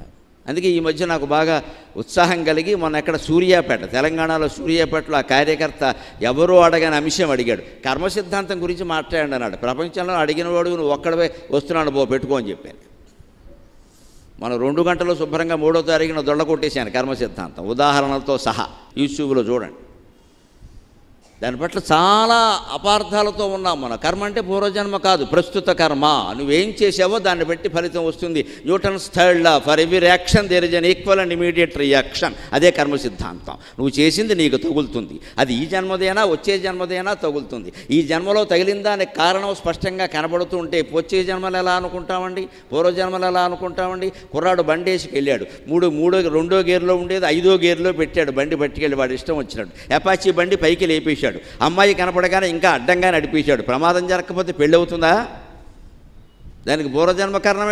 అందుకే ఈ మధ్య నాకు బాగా ఉత్సాహం కలిగి మొన్న ఎక్కడ సూర్యాపేట, తెలంగాణలో సూర్యాపేటలో ఆ కార్యకర్త ఎవరో అడగని అంశం అడిగాడు. కర్మ సిద్ధాంతం గురించి మాట్లాడండి అన్నాడు. ప్రపంచంలో అడిగినవాడు నువ్వు ఒక్కడవే వస్తున్నాడు పెట్టుకో అని చెప్పాను. మనం 2 గంటల్లో శుభ్రంగా 3వ తారీఖున దొళ్ళ కొట్టేశాను కర్మ సిద్ధాంతం ఉదాహరణలతో సహా. యూట్యూబ్లో చూడండి. దాని పట్ల చాలా అపార్థాలతో ఉన్నాం మనం. కర్మ అంటే పూర్వజన్మ కాదు, ప్రస్తుత కర్మ. నువ్వేం చేసావో దాన్ని బట్టి ఫలితం వస్తుంది. Newton's third law, for every reaction there is an equal and immediate reaction. అదే కర్మ సిద్ధాంతం. నువ్వు చేసింది నీకు తగులుతుంది. అది ఈ జన్మదైనా వచ్చే జన్మదైనా తగులుతుంది. ఈ జన్మలో తగిలిన దానికి కారణం స్పష్టంగా కనబడుతూ ఉంటే వచ్చే జన్మలు ఎలా అనుకుంటామండి, పూర్వజన్మలు ఎలా అనుకుంటామండి? కుర్రాడు బండేసుకు వెళ్ళాడు, 2వ గేర్లో ఉండేది 5వ గేర్లో పెట్టాడు, బండి పట్టుకెళ్ళి వాడు ఇష్టం వచ్చినాడు. అపాచీ బండి పైకి లేపేశాడు. అమ్మాయి కనపడగానే ఇంకా అడ్డంగా నడిపేశాడు. ప్రమాదం జరగకపోతే పెళ్ళి అవుతుందా? దానికి పూర్వజన్మ కర్మ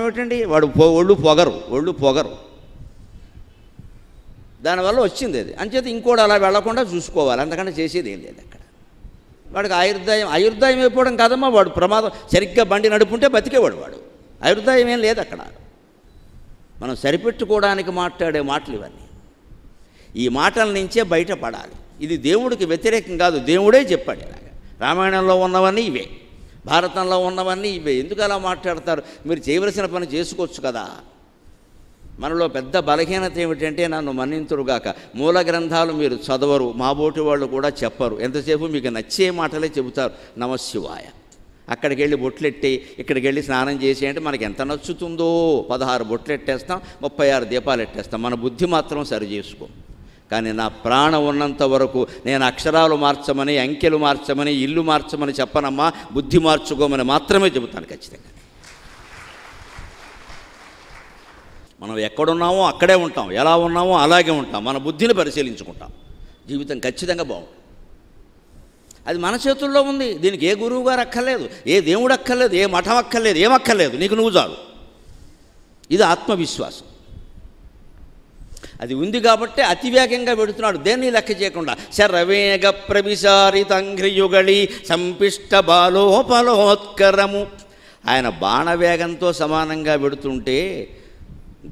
ఏమిటండి? వాడు ఒళ్ళు పొగరు. దానివల్ల వచ్చింది అది. అంచేత ఇంకోటి అలా వెళ్లకుండా చూసుకోవాలి. అంతకంటే చేసేది ఏం లేదు అక్కడ. వాడికి ఆయుర్దాయం అయిపోవడం కాదమ్మా. వాడు ప్రమాదం సరిగ్గా బండి నడుపుంటే బతికేవాడు. వాడు ఆయుర్దాయం ఏం లేదు అక్కడ. మనం సరిపెట్టుకోవడానికి మాట్లాడే మాటలు ఇవన్నీ. ఈ మాటల నుంచే బయటపడాలి. ఇది దేవుడికి వ్యతిరేకం కాదు, దేవుడే చెప్పాడు. ఇలాగ రామాయణంలో ఉన్నవన్నీ ఇవే, భారతంలో ఉన్నవన్నీ ఇవే. ఎందుకు అలా మాట్లాడతారు? మీరు చేయవలసిన పని చేసుకోవచ్చు కదా. మనలో పెద్ద బలహీనత ఏమిటంటే నన్ను మన్నింతురుగాక మూల గ్రంథాలు మీరు చదవరు, మాబోటి వాళ్ళు కూడా చెప్పరు. ఎంతసేపు మీకు నచ్చే మాటలే చెబుతారు. నమశివాయ, అక్కడికి వెళ్ళి బొట్లెట్టి ఇక్కడికి వెళ్ళి స్నానం చేసి అంటే మనకి ఎంత నచ్చుతుందో 16 బొట్లు ఎట్టేస్తాం, 36 దీపాలు ఎట్టేస్తాం. మన బుద్ధి మాత్రం సరి చేసుకోం. కానీ నా ప్రాణం ఉన్నంత వరకు నేను అక్షరాలు మార్చమని, అంకెలు మార్చమని, ఇల్లు మార్చమని చెప్పనమ్మా, బుద్ధి మార్చుకోమని మాత్రమే చెబుతాను ఖచ్చితంగా. మనం ఎక్కడున్నామో అక్కడే ఉంటాం, ఎలా ఉన్నామో అలాగే ఉంటాం. మన బుద్ధిని పరిశీలించుకుంటాం, జీవితం ఖచ్చితంగా బాగుంటుంది. అది మన చేతుల్లో ఉంది. దీనికి ఏ గురువు గారు అక్కర్లేదు, ఏ దేవుడు అక్కర్లేదు, ఏ మఠం అక్కర్లేదు, ఏమక్కర్లేదు. నీకు నువ్వు చాలు. ఇది ఆత్మవిశ్వాసం. అది ఉంది కాబట్టి అతివేగంగా పెడుతున్నాడు, దేన్ని లెక్క చేయకుండా. శరవేగ ప్రవిశారితంఘ్రియుగళి సంపిష్ట బాలోపలోత్కరము. ఆయన బాణవేగంతో సమానంగా పెడుతుంటే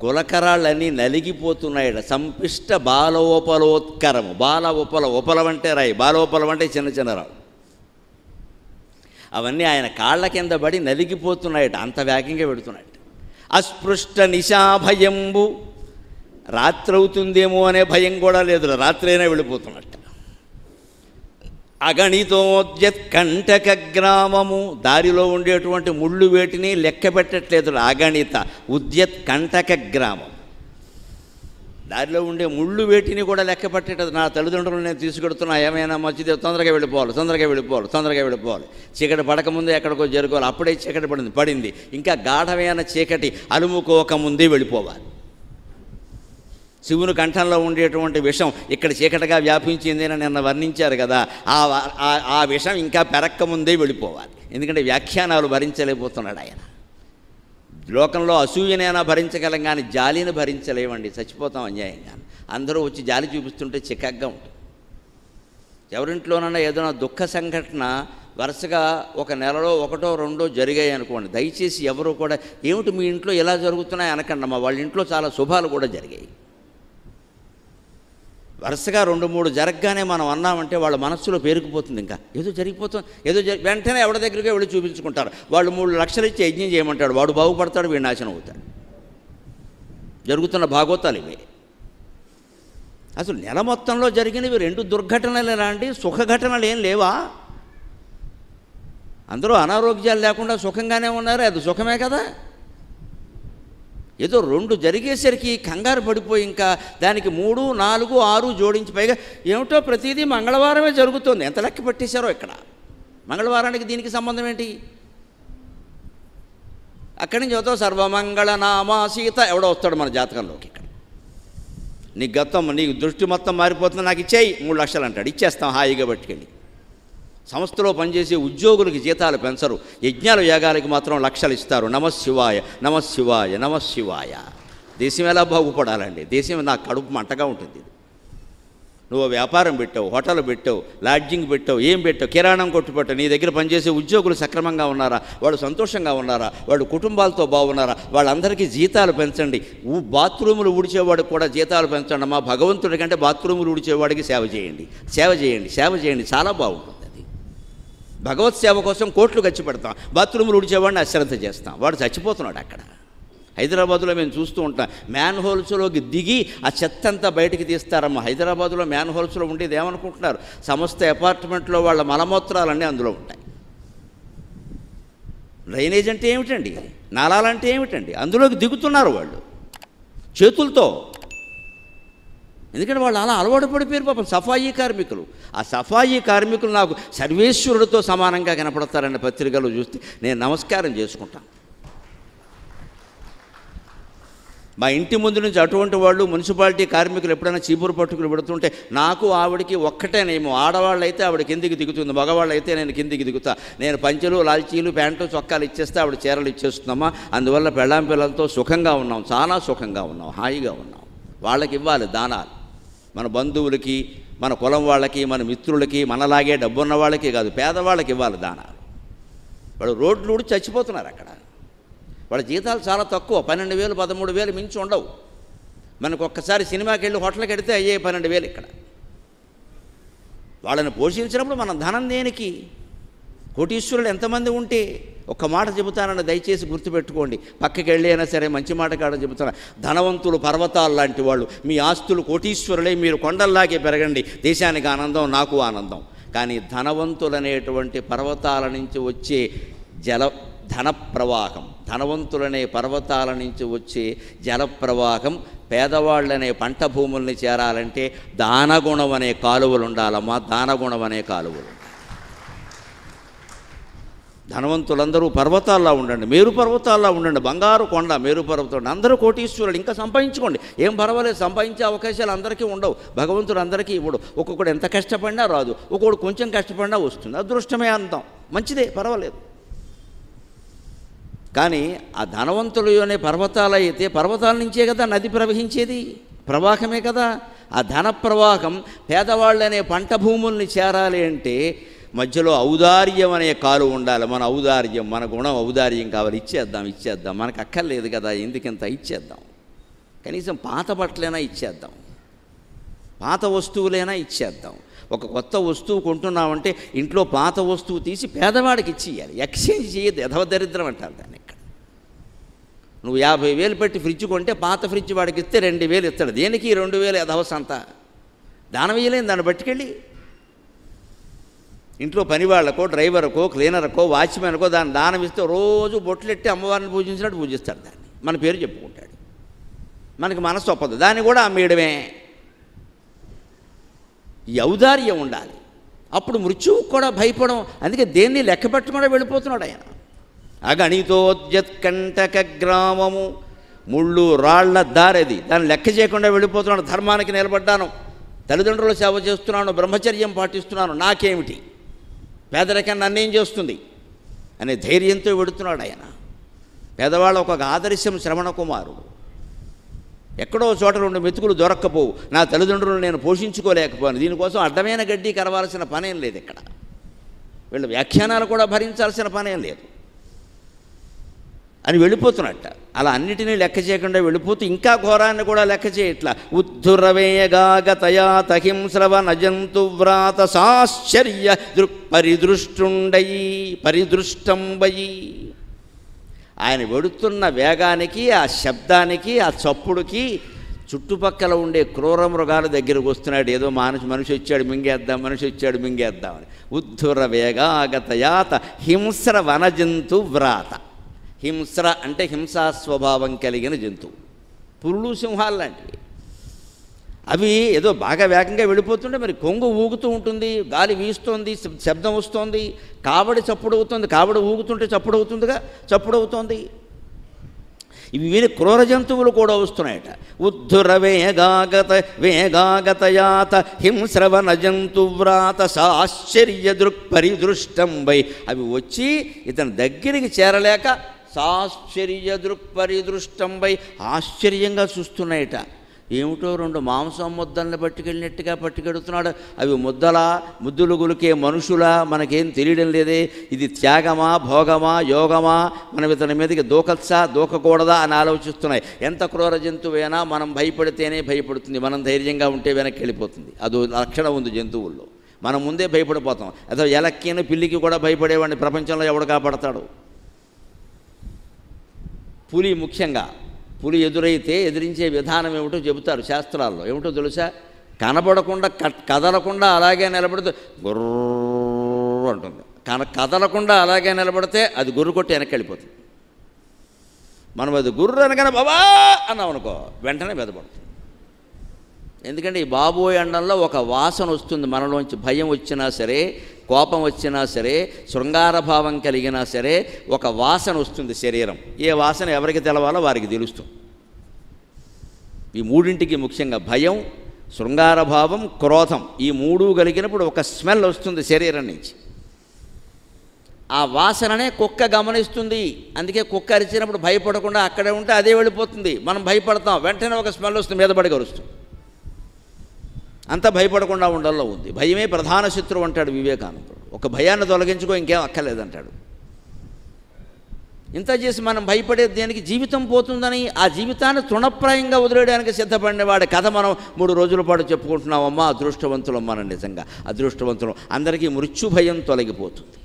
గులకరాళ్ళన్నీ నలిగిపోతున్నాయట. సంపిష్ట బాలోపలోత్కరము. ఉపలం అంటే రాయి, బాలోపలం అంటే చిన్న చిన్న రావు. అవన్నీ ఆయన కాళ్ళ కింద పడి నలిగిపోతున్నాయట, అంత వేగంగా పెడుతున్నాయట. అస్పృష్ట నిశాభయంబు, రాత్రి అవుతుందేమో అనే భయం కూడా లేదు, రాత్రైనా వెళ్ళిపోతున్నట్ట. అగణితోద్యత్ కంటక గ్రామము, దారిలో ఉండేటువంటి ముళ్ళు వేటిని లెక్క పెట్టట్లేదు. అగణిత ఉద్యత్ కంటక గ్రామం, దారిలో ఉండే ముళ్ళు వేటిని కూడా లెక్క పెట్టేటది. నా తల్లిదండ్రులు నేను తీసుకెడుతున్నా, ఏమైనా మంచిది, తొందరగా వెళ్ళిపోవాలి. చీకటి పడకముందే ఎక్కడికో జరుకోవాలి. అప్పుడే చీకటి పడింది, ఇంకా గాఢమైన చీకటి అలుముకోకముందే వెళ్ళిపోవాలి. శివుని కంఠంలో ఉండేటువంటి విషం ఇక్కడ చీకటిగా వ్యాపించింది అని నిన్న వర్ణించారు కదా. ఆ విషం ఇంకా పెరక్క ముందే వెళ్ళిపోవాలి. ఎందుకంటే వ్యాఖ్యానాలు భరించలేకపోతున్నాడు ఆయన. లోకంలో అసూయనైనా భరించగలం కానీ జాలిని భరించలేమండి, చచ్చిపోతాం అన్యాయంగా. అందరూ వచ్చి జాలి చూపిస్తుంటే చికాగ్గా ఉంటుంది. ఎవరింట్లోనైనా ఏదైనా దుఃఖ సంఘటన వరుసగా ఒక నెలలో 1, 2 జరిగాయి అనుకోండి, దయచేసి ఎవరు కూడా ఏమిటి మీ ఇంట్లో ఎలా జరుగుతున్నాయి అనకండి. మా వాళ్ళ ఇంట్లో చాలా శుభాలు కూడా జరిగాయి. వరుసగా 2, 3 జరగగానే మనం అన్నామంటే వాళ్ళ మనస్సులో పేరుకుపోతుంది. ఇంకా ఏదో జరిగిపోతుంది, వెంటనే ఎవరి దగ్గరికి వెళ్ళి చూపించుకుంటారు. వాళ్ళు 3 లక్షలు ఇచ్చి యజ్ఞం చేయమంటాడు, వాడు బాగుపడతాడు, వీడు నాశనం అవుతాడు. జరుగుతున్న భాగవతాలు ఇవే. అసలు నెల మొత్తంలో జరిగినవి 2 దుర్ఘటనలేనా అండి? సుఖఘటనలు ఏం లేవా? అందరూ అనారోగ్యాలు లేకుండా సుఖంగానే ఉన్నారు, అది సుఖమే కదా. ఏదో 2 జరిగేసరికి కంగారు పడిపోయి ఇంకా దానికి 3, 4, 6 జోడించి పైగా ఏమిటో ప్రతిదీ మంగళవారమే జరుగుతుంది. ఎంత లెక్క పెట్టేశారో ఇక్కడ. మంగళవారానికి దీనికి సంబంధం ఏంటి? అక్కడి నుంచి అవుతావు సర్వమంగళ నామా సీత ఎవడో వస్తాడు మన జాతకంలోకి. ఇక్కడ నీకు దృష్టి మొత్తం మారిపోతుంది, నాకు ఇచ్చేయి 3 లక్షలు అంటాడు. ఇచ్చేస్తాం హాయిగా పట్టుకెళ్ళి. సంస్థలో పనిచేసే ఉద్యోగులకి జీతాలు పెంచరు, యజ్ఞాలు యాగాలకి మాత్రం లక్షలు ఇస్తారు. నమశివాయ. దేశం ఎలా బాగుపడాలండి? దేశం నాకు కడుపు మంటగా ఉంటుంది. నువ్వు వ్యాపారం పెట్టావు, హోటల్ పెట్టావు, లాడ్జింగ్ పెట్టావు, ఏం పెట్టావు, కిరాణం కొట్టు పెట్టావు, నీ దగ్గర పనిచేసే ఉద్యోగులు సక్రమంగా ఉన్నారా, వాళ్ళు సంతోషంగా ఉన్నారా, వాళ్ళు కుటుంబాలతో బాగున్నారా, వాళ్ళందరికీ జీతాలు పెంచండి. బాత్రూములు ఊడ్చేవాడికి కూడా జీతాలు పెంచండి అమ్మా. భగవంతుడి కంటే బాత్రూములు ఊడ్చేవాడికి సేవ చేయండి, సేవ చేయండి, సేవ చేయండి. చాలా బాగుంటుంది అది. భగవత్ సేవ కోసం కోట్లు ఖర్చు పెడతాం, బాత్రూములు ఊడ్చేవాడిని అశ్రద్ధ చేస్తాం, వాడు చచ్చిపోతున్నాడు అక్కడ. హైదరాబాదులో మేము చూస్తూ ఉంటాం, మ్యాన్ హోల్స్లోకి దిగి ఆ చెత్త అంతా బయటికి తీస్తారమ్మా. హైదరాబాదులో మ్యాన్ హోల్స్లో ఉండేది ఏమనుకుంటున్నారు, సమస్త అపార్ట్మెంట్లో వాళ్ళ మలమూత్రాలన్నీ అందులో ఉంటాయి. డ్రైనేజ్ అంటే ఏమిటండి, నాలాలంటే ఏమిటండి, అందులోకి దిగుతున్నారు వాళ్ళు చేతులతో. ఎందుకంటే వాళ్ళు అలా అలవాటు పడిపోయారు పాపం సఫాయి కార్మికులు. ఆ సఫాయి కార్మికులు నాకు సర్వేశ్వరుడితో సమానంగా కనపడతారన్న పత్రికలు చూస్తే నేను నమస్కారం చేసుకుంటాను. మా ఇంటి ముందు నుంచి అటువంటి వాళ్ళు మున్సిపాలిటీ కార్మికులు ఎప్పుడైనా చీపురు పట్టుకుని పెడుతుంటే నాకు ఆవిడకి ఒక్కటేనేమో, ఆడవాళ్ళు అయితే ఆవిడ కిందికి దిగుతుంది, మగవాళ్ళు అయితే నేను కిందికి దిగుతా. నేను పంచెలు, లాల్చీలు, ప్యాంటు, చొక్కాలు ఇచ్చేస్తే ఆవిడ చీరలు ఇచ్చేస్తున్నామా. అందువల్ల పెళ్ళాం పిల్లలతో సుఖంగా ఉన్నాం, చాలా సుఖంగా ఉన్నాం, హాయిగా ఉన్నాం. వాళ్ళకి ఇవ్వాలి దానాలు, మన బంధువులకి, మన కులం వాళ్ళకి, మన మిత్రులకి, మనలాగే డబ్బున్న వాళ్ళకి కాదు, పేదవాళ్ళకి ఇవ్వాలి దానాలు. వాళ్ళు రోడ్లు ఊడి చచ్చిపోతున్నారు అక్కడ. వాళ్ళ జీతాలు చాలా తక్కువ, 12,000 13,000 మించి ఉండవు. మనకు ఒక్కసారి సినిమాకి వెళ్ళి హోటల్కి వెడితే అయ్యే 12,000 ఇక్కడ. వాళ్ళని పోషించినప్పుడు మనం ధనం దేనికి? కోటీశ్వరులు ఎంతమంది ఉంటే, ఒక్క మాట చెబుతానని దయచేసి గుర్తుపెట్టుకోండి. పక్కకి వెళ్ళి అయినా సరే మంచి మాట కాడ చెబుతాను. ధనవంతులు పర్వతాలు లాంటి వాళ్ళు, మీ ఆస్తులు కోటీశ్వరులే, మీరు కొండల్లాగే పెరగండి, దేశానికి ఆనందం, నాకు ఆనందం. కానీ ధనవంతులనేటువంటి పర్వతాల నుంచి వచ్చే ధన ప్రవాహం, ధనవంతులనే పర్వతాల నుంచి వచ్చే జల ప్రవాహం పేదవాళ్ళనే పంట భూముల్ని చేరాలంటే దానగుణం అనే కాలువలు ఉండాలమ్మా, దానగుణం అనే కాలువలు. ధనవంతులందరూ పర్వతాల్లో ఉండండి, మేరు పర్వతాల్లో ఉండండి, బంగారు కొండ మేరు పర్వతం. అందరూ కోటీశ్వరులు, ఇంకా సంపాదించుకోండి, ఏం పర్వాలేదు. సంపాదించే అవకాశాలు అందరికీ ఉండవు, భగవంతుడు అందరికీ ఇవ్వడు. ఒక్కొక్కడు ఎంత కష్టపడినా రాదు, ఒక్కొక్కడు కొంచెం కష్టపడినా వస్తుంది. అదృష్టమే అందాం, మంచిదే, పర్వాలేదు. కానీ ఆ ధనవంతులనే పర్వతాలు అయితే పర్వతాల నుంచే కదా నది ప్రవహించేది, ప్రవాహమే కదా. ఆ ధన ప్రవాహం పేదవాళ్ళనే పంట భూముల్ని చేరాలి అంటే మధ్యలో ఔదార్యం అనే కాలు ఉండాలి. మన ఔదార్యం, మన గుణం ఔదార్యం కావాలి. ఇచ్చేద్దాం, మనకు అక్కర్లేదు కదా, ఎందుకింత ఇచ్చేద్దాం. కనీసం పాత బట్టలైనా ఇచ్చేద్దాం, పాత వస్తువులైనా ఇచ్చేద్దాం. ఒక కొత్త వస్తువు కొంటున్నామంటే ఇంట్లో పాత వస్తువు తీసి పేదవాడికి ఇచ్చేయాలి. ఎక్స్చేంజ్ చేయద్దు, యథవదరిద్రం అంటారు దాన్ని. ఇక్కడ నువ్వు 50,000 పెట్టి ఫ్రిడ్జ్ కొంటే పాత ఫ్రిడ్జ్ వాడికి ఇస్తే 2,000 ఇస్తాడు. దేనికి 2,000 యథవసంత? దానం వేయలేని దాన్ని పట్టుకెళ్ళి ఇంట్లో పనివాళ్ళకో, డ్రైవర్కో, క్లీనర్కో, వాచ్మెన్కో దాన్ని దానం ఇస్తే రోజు బొట్లెట్టి అమ్మవారిని పూజించినట్టు పూజిస్తాడు. దాన్ని మన పేరు చెప్పుకుంటాడు. మనకి మనసు ఒప్పదు, దాన్ని కూడా అమ్మేయడమే. ఈ ఔదార్యం ఉండాలి. అప్పుడు మృత్యువుకు కూడా భయపడం. అందుకే దేన్ని లెక్క పెట్టకుండా వెళ్ళిపోతున్నాడు ఆయన. అగణితోద్యత్కంటక గ్రామము, ముళ్ళు రాళ్ల దారెది, దాన్ని లెక్క చేయకుండా వెళ్ళిపోతున్నాడు. ధర్మానికి నిలబడ్డాను, తల్లిదండ్రుల సేవ చేస్తున్నాను, బ్రహ్మచర్యం పాటిస్తున్నాను, నాకేమిటి, పేదరికం నన్నేం చేస్తుంది అనే ధైర్యంతో వెడుతున్నాడు ఆయన. పేదవాళ్ళ ఒక ఆదర్శం శ్రవణ కుమారుడు. ఎక్కడో చోట 2 మెతుకులు దొరక్కపోవు, నా తల్లిదండ్రులను నేను పోషించుకోలేకపోయాను, దీనికోసం అడ్డమైన గడ్డి కరవాల్సిన పనేం లేదు, ఇక్కడ వీళ్ళ వ్యాఖ్యానాలు కూడా భరించాల్సిన పనేం లేదు అని వెళ్ళిపోతున్నట్ట. అలా అన్నిటినీ లెక్క చేయకుండా వెళ్ళిపోతూ ఇంకా ఘోరాన్ని కూడా లెక్క చేయట్లా. ఉద్ధురవేయగాగతయాత హింస్రవన జంతువ్రాత సాశ్చర్య పరిదృష్టంబయి. ఆయన వెడుతున్న వేగానికి, ఆ శబ్దానికి, ఆ చప్పుడుకి చుట్టుపక్కల ఉండే క్రూర మృగాలు దగ్గరకు వస్తున్నాడు. ఏదో మనిషి వచ్చాడు మింగేద్దామని. ఉద్ధుర వేగాగతయాత హింస్ర వనజంతు వ్రాత. హింస్ర అంటే హింసా స్వభావం కలిగిన జంతువు, పురులు, సింహాలు లాంటివి. అవి ఏదో బాగా వేగంగా వెళ్ళిపోతుంటే మరి కొంగు ఊగుతూ ఉంటుంది, గాలి వీస్తోంది, శబ్దం వస్తోంది, కావడి చప్పుడవుతుంది, కావడి ఊగుతుంటే చప్పుడవుతోంది. ఇవి విని క్రూర జంతువులు కూడా వస్తున్నాయట. ఉద్ధుర వేగాగతయాత హింస్రవన జంతువ్రాత సాశ్చర్య దృక్పరిదృష్టంబై. అవి వచ్చి ఇతని దగ్గరికి చేరలేక సాశ్చర్య దృక్పరిదృష్టంబై ఆశ్చర్యంగా చూస్తున్నాయట. ఏమిటో 2 మాంసం ముద్దల్ని పట్టుకెళ్ళినట్టుగా పట్టుకెడుతున్నాడు. అవి ముద్దులు గులికే మనుషులా, మనకేం తెలియడం లేదే. ఇది త్యాగమా, భోగమా, యోగమా, మనం ఇతని మీదకి దూకచ్చా, దూకకూడదా అని ఆలోచిస్తున్నాయి. ఎంత క్రూర జంతువైనా మనం భయపడితేనే భయపడుతుంది, మనం ధైర్యంగా ఉంటే వెనక్కి వెళ్ళిపోతుంది. అదో లక్షణం ఉంది జంతువుల్లో. మనం ముందే భయపడిపోతాం. అదో ఎలక్కిన పిల్లికి కూడా భయపడేవాడిని ప్రపంచంలో ఎవడు కాపాడతాడు? పులి ముఖ్యంగా, పులి ఎదురైతే ఎదిరించే విధానం ఏమిటో చెబుతారు శాస్త్రాల్లో. ఏమిటో తెలుసా? కనబడకుండా కదలకుండా అలాగే నిలబడితే గుర్రు అంటుంది. కదలకుండా అలాగే నిలబడితే అది గుర్రు కొట్టి వెనక్కి వెళ్ళిపోతుంది. మనం అది గుర్రు అనగానే బాబా అన్నాం అనుకో, వెంటనే మెదపడుతుంది. ఎందుకంటే ఈ బాబోయ్ అండంలో ఒక వాసన వస్తుంది మనలోంచి. భయం వచ్చినా సరే, కోపం వచ్చినా సరే, శృంగారభావం కలిగినా సరే ఒక వాసన వస్తుంది శరీరం. ఏ వాసన ఎవరికి తెలవాలో వారికి తెలుస్తుంది. ఈ మూడింటికి ముఖ్యంగా భయం, శృంగారభావం, క్రోధం, ఈ 3 కలిగినప్పుడు ఒక స్మెల్ వస్తుంది శరీరం నుంచి. ఆ వాసననే కుక్క గమనిస్తుంది. అందుకే కుక్క అరిచినప్పుడు భయపడకుండా అక్కడే ఉంటే అదే వెళ్ళిపోతుంది. మనం భయపడతాం, వెంటనే ఒక స్మెల్ వస్తుంది, మీద పడి కరుస్తుంది. అంత భయపడకుండా ఉండాలో ఉంది. భయమే ప్రధాన శత్రువు అంటాడు వివేకానందుడు. ఒక భయాన్ని తొలగించుకో, ఇంకేం అక్కర్లేదంటాడు. ఇంత చేసి మనం భయపడేది దేనికి? జీవితం పోతుందని. ఆ జీవితాన్ని తృణప్రాయంగా వదిలేయడానికి సిద్ధపడిన వాడి కథ మనం 3 రోజుల పాటు చెప్పుకుంటున్నామమ్మా. అదృష్టవంతులం మనం, నిజంగా అదృష్టవంతులం. అందరికీ మృత్యు భయం తొలగిపోతుంది.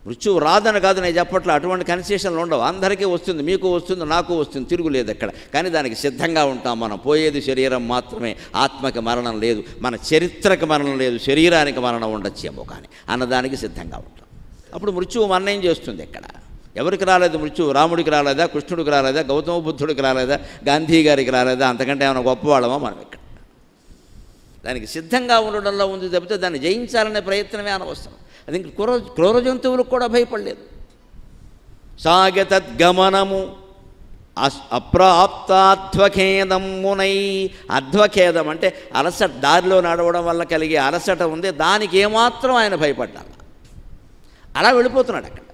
మృత్యువు రాదని కాదు నేను చెప్పట్ల, అటువంటి కన్సెషన్లు ఉండవు. అందరికీ వస్తుంది, మీకు వస్తుంది, నాకు వస్తుంది, తిరుగులేదు ఎక్కడ. కానీ దానికి సిద్ధంగా ఉంటాం మనం. పోయేది శరీరం మాత్రమే, ఆత్మకి మరణం లేదు, మన చరిత్రకు మరణం లేదు, శరీరానికి మరణం ఉండొచ్చేమో కానీ అన్నదానికి సిద్ధంగా ఉంటాం. అప్పుడు మృత్యువు మరణం చేస్తుంది. ఎక్కడ ఎవరికి రాలేదు మృత్యువు? రాముడికి రాలేదా, కృష్ణుడికి రాలేదా, గౌతమ బుద్ధుడికి రాలేదా, గాంధీ గారికి రాలేదా? అంతకంటే ఏమైనా గొప్పవాళ్ళమా మనం? ఇక్కడ దానికి సిద్ధంగా ఉండడంలో ఉంది తప్పితే దాన్ని జయించాలనే ప్రయత్నమే అనవసరం. అది క్రూర జంతువులకు కూడా భయపడలేదు. సాగతద్గమనము అప్రాప్తాధ్వఖేదం మునై. అధ్వఖేదం అంటే అలసట, దారిలో నడవడం వల్ల కలిగే అలసట ఉంది, దానికి ఏమాత్రం ఆయన భయపడ్డాడు. అలా వెళ్ళిపోతున్నాడు అక్కడ.